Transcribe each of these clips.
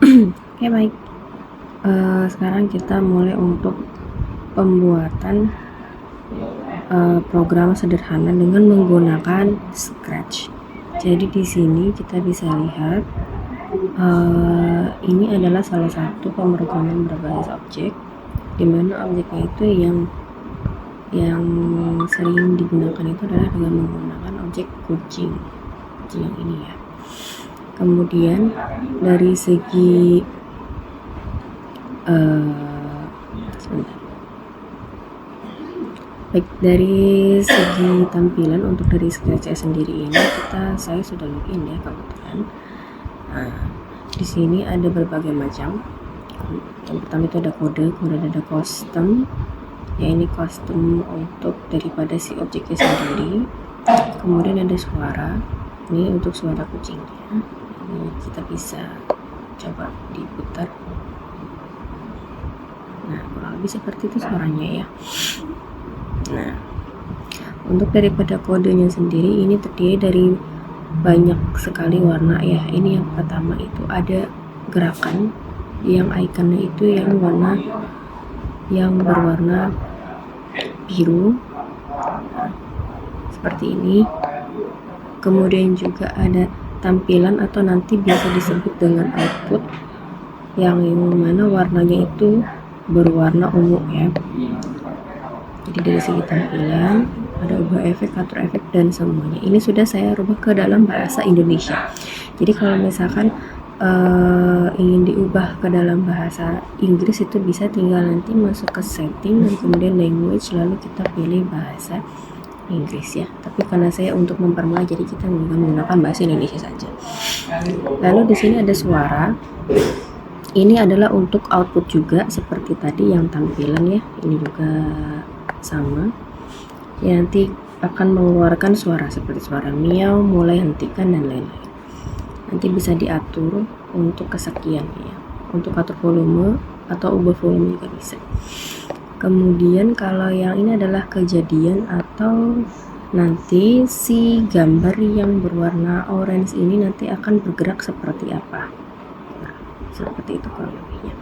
Oke, baik. Sekarang kita mulai untuk pembuatan program sederhana dengan menggunakan Scratch. Jadi di sini kita bisa lihat ini adalah salah satu pemrograman berbasis objek, di mana objeknya itu yang sering digunakan itu adalah dengan menggunakan objek kucing yang ini ya. Kemudian dari segi dari segi tampilan untuk dari Scratch sendiri ini saya sudah login ya kebetulan. Nah, di sini ada berbagai macam. Yang pertama itu ada kode ada custom. Ya, ini custom untuk daripada si objeknya sendiri. Kemudian ada suara. Ini untuk suara kucingnya. Ini kita bisa coba diputar. Nah, kurang lebih seperti itu suaranya ya. Nah, untuk daripada kodenya sendiri ini terdiri dari banyak sekali warna ya. Ini yang pertama itu ada gerakan yang ikonnya itu yang berwarna biru. Nah, seperti ini. Kemudian juga ada tampilan atau nanti biasa disebut dengan output yang mana warnanya itu berwarna ungu ya. Jadi dari segi tampilan ada ubah efek, atur efek dan semuanya. Ini sudah saya rubah ke dalam bahasa Indonesia. Jadi kalau misalkan ingin diubah ke dalam bahasa Inggris itu bisa tinggal nanti masuk ke setting dan kemudian language, lalu kita pilih bahasa Inggris ya. Tapi karena saya untuk mempermudah jadi kita menggunakan bahasa Indonesia saja. Lalu di sini ada suara. Ini adalah untuk output juga seperti tadi yang tampilan ya. Ini juga sama. Ya, nanti akan mengeluarkan suara seperti suara miau, mulai, hentikan dan lain-lain. Nanti bisa diatur untuk kesekian ya. Untuk atur volume atau ubah volume juga bisa. Kemudian kalau yang ini adalah kejadian atau nanti si gambar yang berwarna orange ini nanti akan bergerak seperti apa. Nah, seperti itu kurang lebihnya.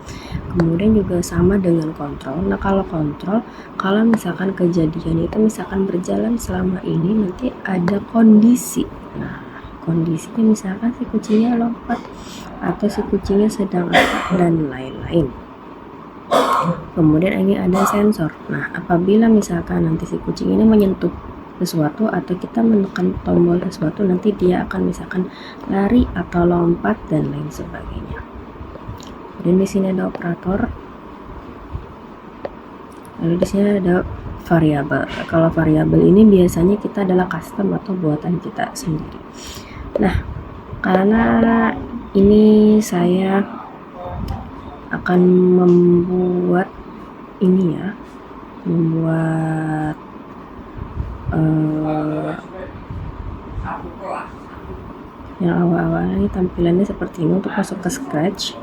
Kemudian juga sama dengan kontrol. Nah, kalau kontrol, kalau misalkan kejadian itu misalkan berjalan selama ini nanti ada kondisi. Nah, kondisinya misalkan si kucingnya lompat atau si kucingnya sedang apa dan lain-lain. Kemudian ini ada sensor. Nah, apabila misalkan nanti si kucing ini menyentuh sesuatu atau kita menekan tombol sesuatu, nanti dia akan misalkan lari atau lompat dan lain sebagainya. Dan di sini ada operator. Lalu di sini ada variabel. Kalau variabel ini biasanya kita adalah custom atau buatan kita sendiri. Nah, karena ini saya akan membuat ini ya, yang awal-awal ini tampilannya seperti ini. Untuk masuk ke Scratch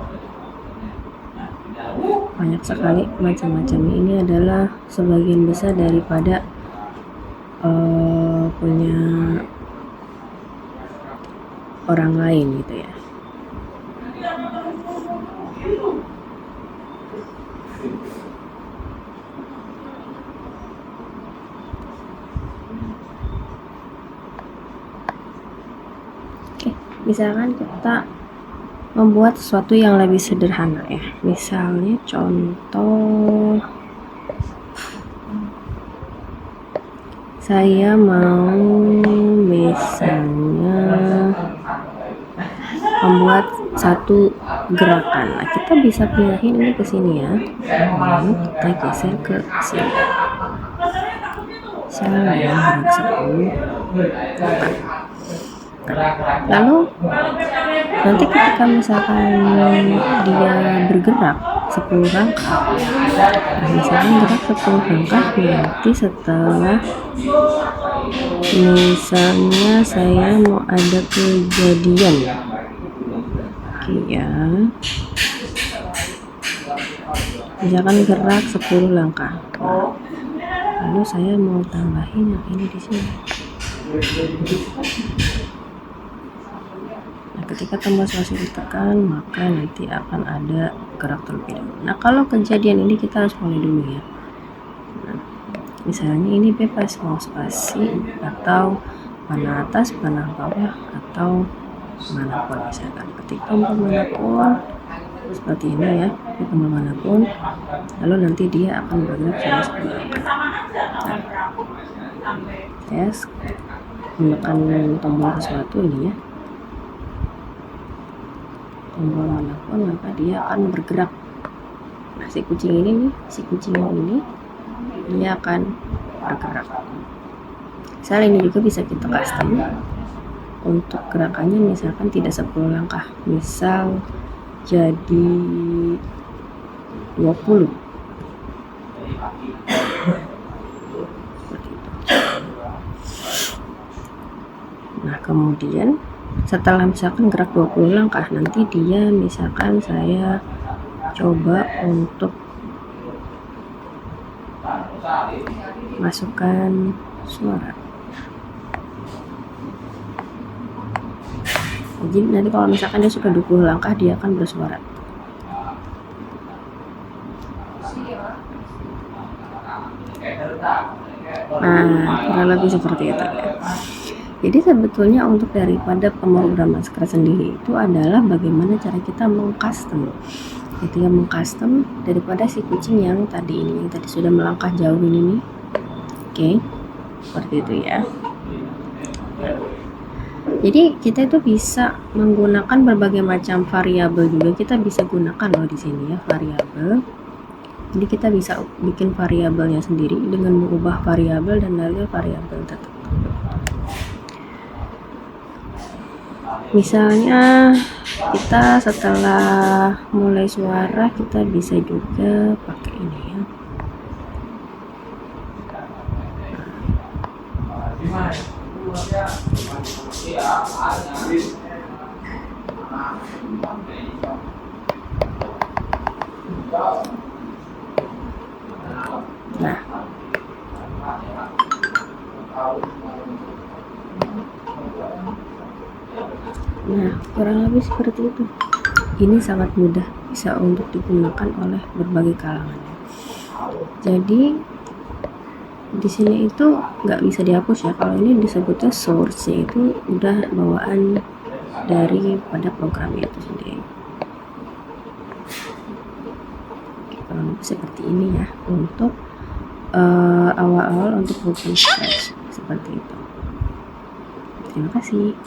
banyak sekali macam-macamnya. Ini adalah sebagian besar daripada punya orang lain gitu ya. Oke, misalkan kita membuat sesuatu yang lebih sederhana ya. Misalnya contoh saya mau misalnya membuat satu gerakan. Nah, kita bisa pilihin ini ke sini ya. Lalu kita geser ke sini. Saya gerak 10. Lalu nanti ketika misalkan dia bergerak 10 langkah, misalnya gerak 10 langkah, nanti setelah misalnya saya mau ada kejadian ya, misalkan gerak 10 langkah, lalu saya mau tambahin yang ini di sini. Nah, ketika tombol spasi ditekan, maka nanti akan ada gerak terlebih dahulu. Nah, kalau kejadian ini kita harus mulai dulu ya. Nah, misalnya ini bebas mau spasi atau panah atas, panah bawah, atau manapun. Misalkan ketik tombol manapun seperti ini ya, di tombol manapun, lalu nanti dia akan bergerak sama seperti ini. Saya menekan tombol sesuatu ini ya, tombol manapun, maka dia akan bergerak. Nah, si kucing ini dia akan bergerak. Misal ini juga bisa kita custom untuk gerakannya, misalkan tidak 10 langkah, misal jadi 20 seperti itu. Nah, kemudian setelah misalkan gerak 20 langkah, nanti dia misalkan saya coba untuk masukkan suara. Jadi nanti kalau misalkan dia sudah 20 langkah, dia akan bersuara. Nah, kurang lebih seperti itu ya. Jadi sebetulnya untuk daripada pemrograman Scratch sendiri itu adalah bagaimana cara kita mengcustom. Itu ya, mengcustom daripada si kucing yang tadi ini, yang tadi sudah melangkah jauh ini nih. Oke, seperti itu ya. Jadi kita itu bisa menggunakan berbagai macam variabel juga, kita bisa gunakan loh di sini ya, variabel. Jadi kita bisa bikin variabelnya sendiri dengan mengubah variabel dan label variabel tertentu. Misalnya kita setelah mulai suara, kita bisa juga pakai ini ya. Nah, kurang lebih seperti itu. Ini sangat mudah, bisa untuk digunakan oleh berbagai kalangan. Jadi di sini itu nggak bisa dihapus ya. Kalau ini disebutnya source, itu udah bawaan daripada program itu sendiri. Kurang lebih seperti ini ya untuk awal-awal untuk program Scratch seperti itu. Terima kasih.